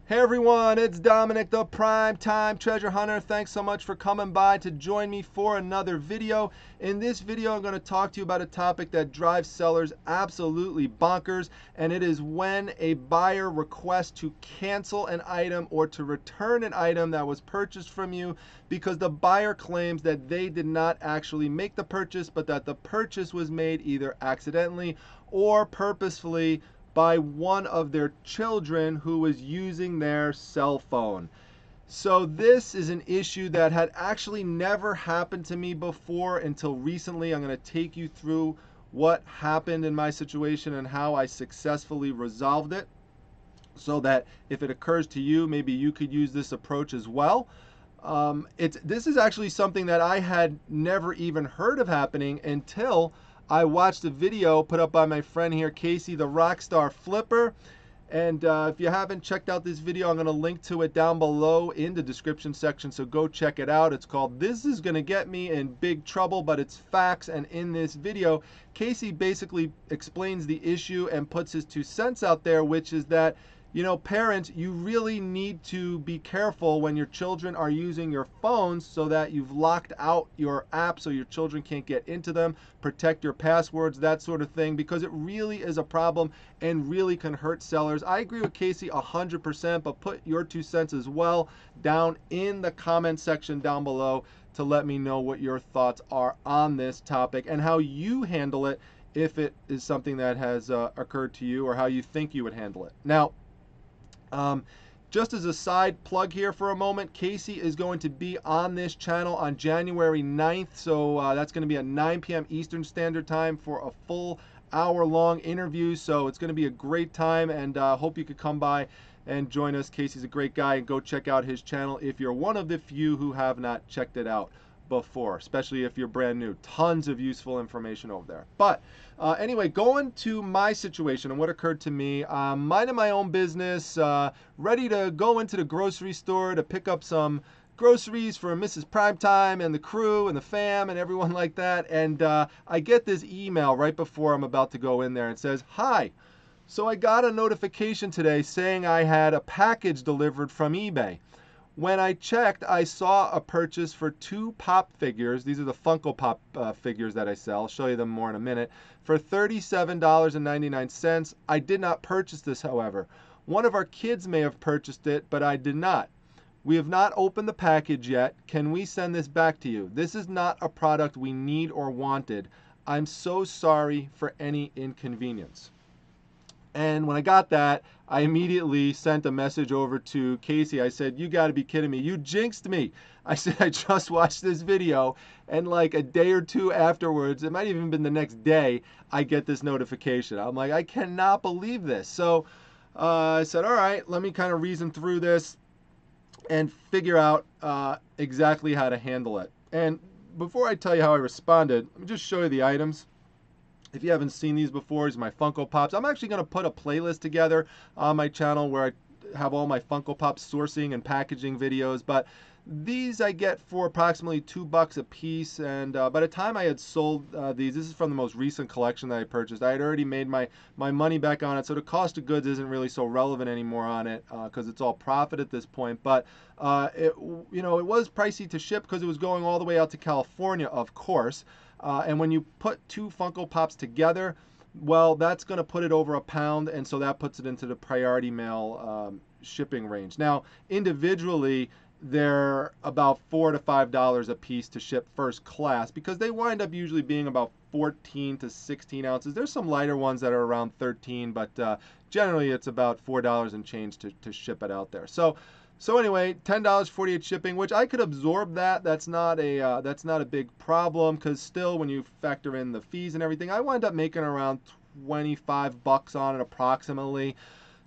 Hey everyone, it's Dominic, the Primetime Treasure Hunter. Thanks so much for coming by to join me for another video. In this video, I'm going to talk to you about a topic that drives sellers absolutely bonkers, and it is when a buyer requests to cancel an item or to return an item that was purchased from you because the buyer claims that they did not actually make the purchase, but that the purchase was made either accidentally or purposefully by one of their children who was using their cell phone. So this is an issue that had actually never happened to me before until recently. I'm going to take you through what happened in my situation and how I successfully resolved it, so that if it occurs to you, maybe you could use this approach as well. This is actually something that I had never even heard of happening until I watched a video put up by my friend here, Casey, the Rockstar Flipper. And if you haven't checked out this video, I'm going to link to it down below in the description section, so go check it out. It's called "This is Gonna Get Me in Big Trouble," but it's facts. And in this video, Casey basically explains the issue and puts his 2 cents out there, which is that, you know, parents, you really need to be careful when your children are using your phones, so that you've locked out your app so your children can't get into them, protect your passwords, that sort of thing, because it really is a problem and really can hurt sellers. I agree with Casey 100%, but put your 2 cents as well down in the comment section down below to let me know what your thoughts are on this topic and how you handle it if it is something that has occurred to you, or how you think you would handle it. Now, just as a side plug here for a moment, Casey is going to be on this channel on January 9th. So that's going to be at 9 p.m. Eastern Standard Time for a full hour-long interview. So it's going to be a great time, and hope you could come by and join us. Casey's a great guy, and go check out his channel if you're one of the few who have not checked it out before, especially if you're brand new. Tons of useful information over there. But anyway, going to my situation and what occurred to me, minding my own business, ready to go into the grocery store to pick up some groceries for Mrs. Primetime and the crew and the fam and everyone like that. And I get this email right before I'm about to go in there. It says, "Hi, so I got a notification today saying I had a package delivered from eBay. When I checked, I saw a purchase for 2 pop figures." These are the Funko Pop figures that I sell. I'll show you them more in a minute. "For $37.99. I did not purchase this, however. One of our kids may have purchased it, but I did not. We have not opened the package yet. Can we send this back to you? This is not a product we need or wanted. I'm so sorry for any inconvenience." And when I got that, I immediately sent a message over to Casey. I said, "You got to be kidding me. You jinxed me." I said, "I just watched this video, and like a day or two afterwards, it might have even been the next day, I get this notification." I'm like, I cannot believe this. So I said, all right, let me kind of reason through this and figure out exactly how to handle it. And before I tell you how I responded, let me just show you the items. If you haven't seen these before, these are my Funko Pops. I'm actually going to put a playlist together on my channel where I have all my Funko Pop sourcing and packaging videos. But these I get for approximately $2 a piece. And by the time I had sold these, this is from the most recent collection that I purchased, I had already made my money back on it. So the cost of goods isn't really so relevant anymore on it because it's all profit at this point. But it was pricey to ship because it was going all the way out to California, of course. And when you put 2 Funko Pops together, well, that's going to put it over £1, and so that puts it into the priority mail shipping range. Now, individually, they're about $4 to $5 a piece to ship first class, because they wind up usually being about 14 to 16 ounces. There's some lighter ones that are around 13, but generally it's about $4 and change to ship it out there. So anyway, $10.48 shipping, which I could absorb that. That's not a big problem, because still, when you factor in the fees and everything, I wind up making around $25 on it approximately.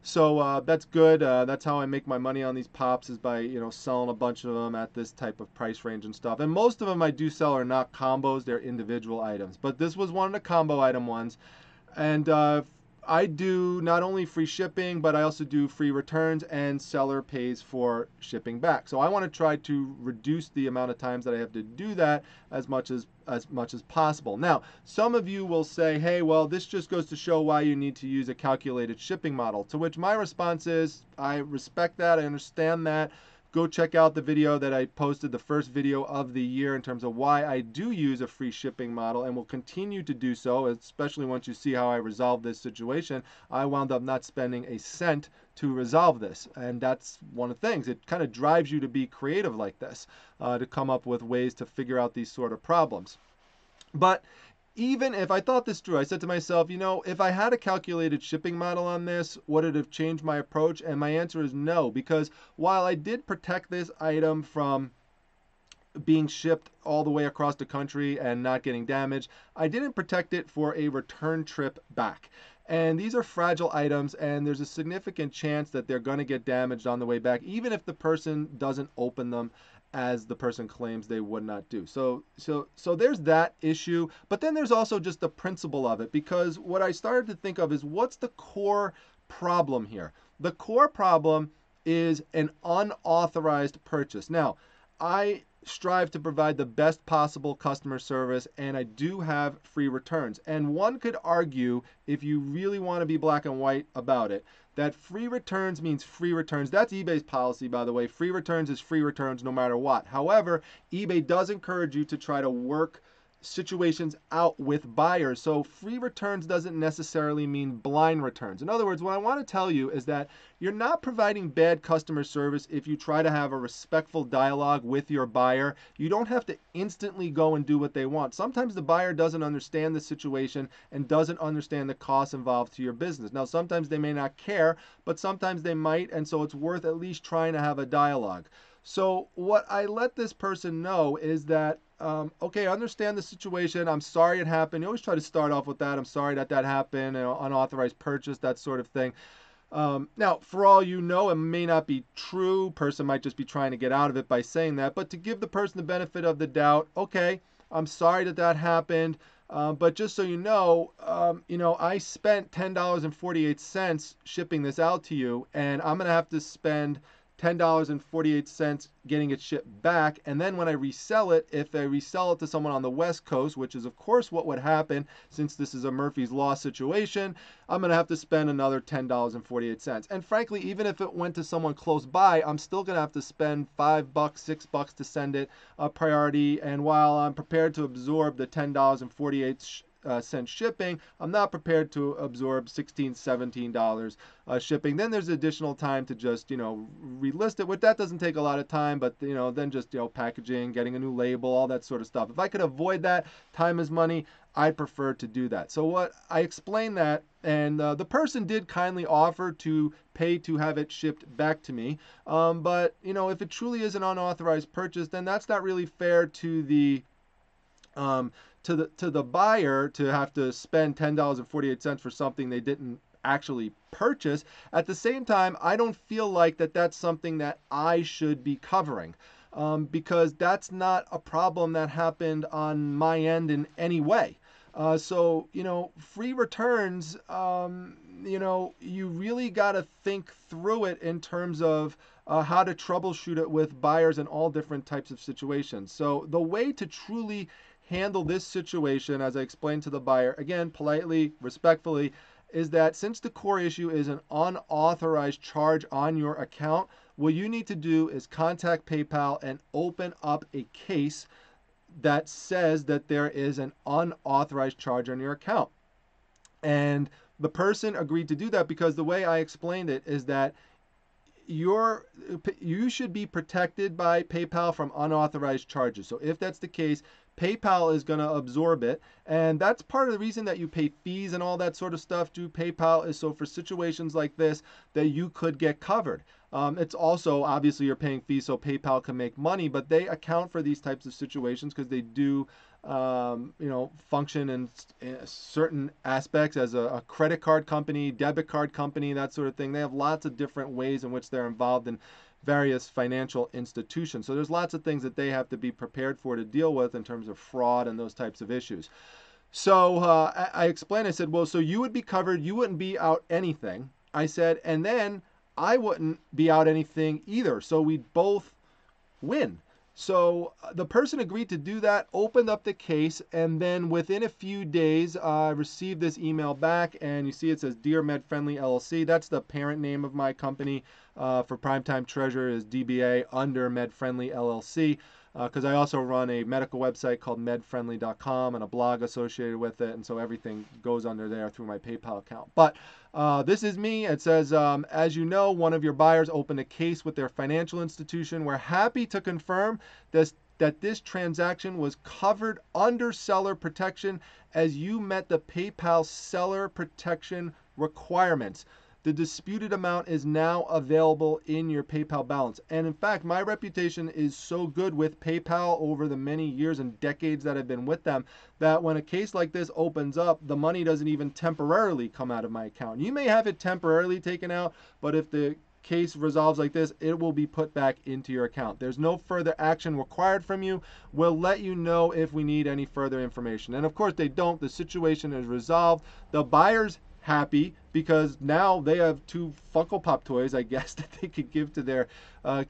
So that's good. That's how I make my money on these pops, is by selling a bunch of them at this type of price range and stuff. And most of them I do sell are not combos; they're individual items. But this was one of the combo item ones, and I do not only free shipping, but I also do free returns, and seller pays for shipping back. So I want to try to reduce the amount of times that I have to do that as much as possible. Now, some of you will say, hey, well, this just goes to show why you need to use a calculated shipping model. To which my response is, I respect that, I understand that. Go check out the video that I posted, the first video of the year, in terms of why I do use a free shipping model and will continue to do so, especially once you see how I resolve this situation. I wound up not spending a cent to resolve this. And that's one of the things. It kind of drives you to be creative like this, to come up with ways to figure out these sort of problems. But even if I thought this through, I said to myself, you know, if I had a calculated shipping model on this, would it have changed my approach? And my answer is no, because while I did protect this item from being shipped all the way across the country and not getting damaged, I didn't protect it for a return trip back. And these are fragile items, and there's a significant chance that they're going to get damaged on the way back, even if the person doesn't open them as the person claims they would not do. So there's that issue. But then there's also just the principle of it, because what I started to think of is, what's the core problem here? The core problem is an unauthorized purchase. Now, I strive to provide the best possible customer service, and I do have free returns. And one could argue, if you really want to be black and white about it, that free returns means free returns. That's eBay's policy, by the way. Free returns is free returns no matter what. However, eBay does encourage you to try to work situations out with buyers. So free returns doesn't necessarily mean blind returns. In other words, what I want to tell you is that you're not providing bad customer service if you try to have a respectful dialogue with your buyer. You don't have to instantly go and do what they want. Sometimes the buyer doesn't understand the situation and doesn't understand the costs involved to your business. Now, sometimes they may not care, but sometimes they might, and so it's worth at least trying to have a dialogue. So what I let this person know is that, okay, I understand the situation. I'm sorry it happened. You always try to start off with that. I'm sorry that happened, unauthorized purchase, that sort of thing. Now, for all you know, it may not be true. Person might just be trying to get out of it by saying that. But to give the person the benefit of the doubt, okay, I'm sorry that happened. But just so you know, I spent $10.48 shipping this out to you, and I'm going to have to spend $10.48 getting it shipped back. And then when I resell it, if I resell it to someone on the West Coast, which is of course what would happen since this is a Murphy's Law situation, I'm going to have to spend another $10.48. And frankly, even if it went to someone close by, I'm still going to have to spend $5, $6 to send it a priority. And while I'm prepared to absorb the $10.48 cent shipping, I'm not prepared to absorb $16, $17 shipping. Then there's additional time to just, relist it, which that doesn't take a lot of time, but, then just, packaging, getting a new label, all that sort of stuff. If I could avoid that, time is money, I prefer to do that. So what I explained that, and the person did kindly offer to pay to have it shipped back to me. But, if it truly is an unauthorized purchase, then that's not really fair to the to the buyer to have to spend $10.48 for something they didn't actually purchase. At the same time, I don't feel like that's something that I should be covering, because that's not a problem that happened on my end in any way. So, free returns, you really got to think through it in terms of how to troubleshoot it with buyers in all different types of situations. So the way to truly handle this situation, as I explained to the buyer, again, politely, respectfully, is that since the core issue is an unauthorized charge on your account, what you need to do is contact PayPal and open up a case that says that there is an unauthorized charge on your account. And the person agreed to do that because the way I explained it is that you should be protected by PayPal from unauthorized charges. So if that's the case, PayPal is going to absorb it. And that's part of the reason that you pay fees and all that sort of stuff through PayPal, is so for situations like this that you could get covered. It's also, obviously, you're paying fees so PayPal can make money, but they account for these types of situations because they do function in certain aspects as a credit card company, debit card company, that sort of thing. They have lots of different ways in which they're involved in various financial institutions. So there's lots of things that they have to be prepared for to deal with in terms of fraud and those types of issues. So I explained, I said, well, so you would be covered, you wouldn't be out anything. I said, and then I wouldn't be out anything either. So we'd both win. So the person agreed to do that, opened up the case, and then within a few days, I received this email back, and you see it says, Dear Med Friendly LLC. That's the parent name of my company for Primetime Treasure is DBA under Med Friendly LLC. Because I also run a medical website called medfriendly.com and a blog associated with it, and so everything goes under there through my PayPal account. But this is me. It says, as you know, one of your buyers opened a case with their financial institution. We're happy to confirm that this transaction was covered under seller protection as you met the PayPal seller protection requirements. The disputed amount is now available in your PayPal balance. And in fact, my reputation is so good with PayPal over the many years and decades that I've been with them that when a case like this opens up, the money doesn't even temporarily come out of my account. You may have it temporarily taken out, but if the case resolves like this, it will be put back into your account. There's no further action required from you. We'll let you know if we need any further information. And of course they don't. The situation is resolved. The buyer's happy because now they have 2 Funko Pop toys, I guess, that they could give to their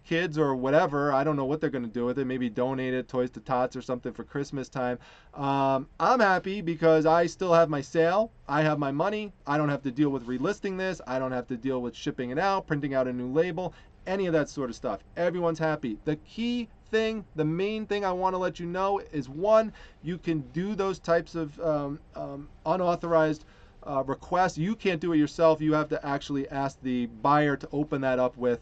kids or whatever. I don't know what they're going to do with it. Maybe donate it, Toys to Tots or something for Christmas time. I'm happy because I still have my sale. I have my money. I don't have to deal with relisting this. I don't have to deal with shipping it out, printing out a new label, any of that sort of stuff. Everyone's happy. The key thing, the main thing I want to let you know is, one, you can do those types of unauthorized request. You can't do it yourself. You have to actually ask the buyer to open that up with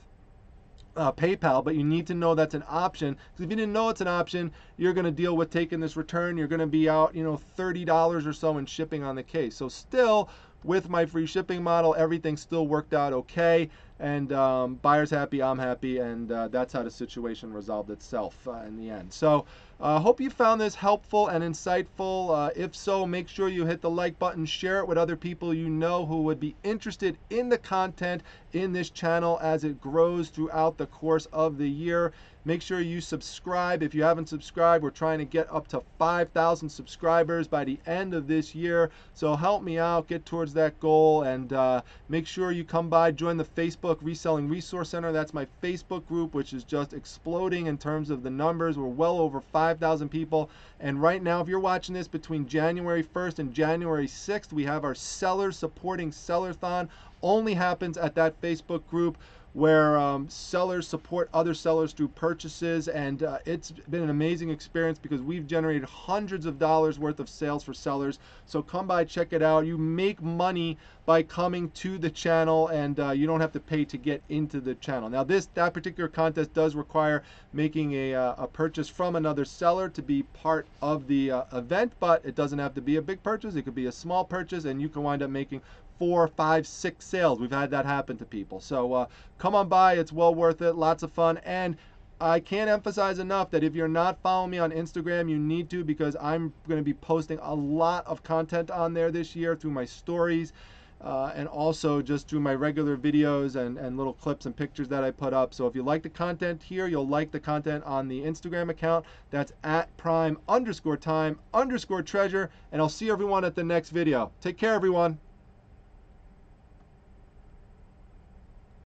PayPal, but you need to know that's an option. Because if you didn't know it's an option, you're going to deal with taking this return. You're going to be out, $30 or so in shipping on the case. So still, with my free shipping model, everything still worked out okay. And buyer's happy, I'm happy, and that's how the situation resolved itself in the end. So hope you found this helpful and insightful. If so, make sure you hit the like button, share it with other people you know who would be interested in the content in this channel as it grows throughout the course of the year. Make sure you subscribe. If you haven't subscribed, we're trying to get up to 5,000 subscribers by the end of this year. So help me out, get towards that goal, and make sure you come by, join the Facebook Reselling Resource Center. That's my Facebook group, which is just exploding in terms of the numbers. We're well over 5,000 people. And right now, if you're watching this between January 1st and January 6th, we have our Sellers Supporting Sellerthon. Only happens at that Facebook group, where sellers support other sellers through purchases, and it's been an amazing experience because we've generated hundreds of dollars worth of sales for sellers. So come by, check it out. You make money by coming to the channel, and you don't have to pay to get into the channel. Now that particular contest does require making a purchase from another seller to be part of the event, but it doesn't have to be a big purchase. It could be a small purchase, and you can wind up making 4, 5, 6 sales. We've had that happen to people. So come on by. It's well worth it. Lots of fun. And I can't emphasize enough that if you're not following me on Instagram, you need to, because I'm going to be posting a lot of content on there this year through my stories and also just through my regular videos and little clips and pictures that I put up. So if you like the content here, you'll like the content on the Instagram account. That's at prime_time_treasure. And I'll see everyone at the next video. Take care, everyone.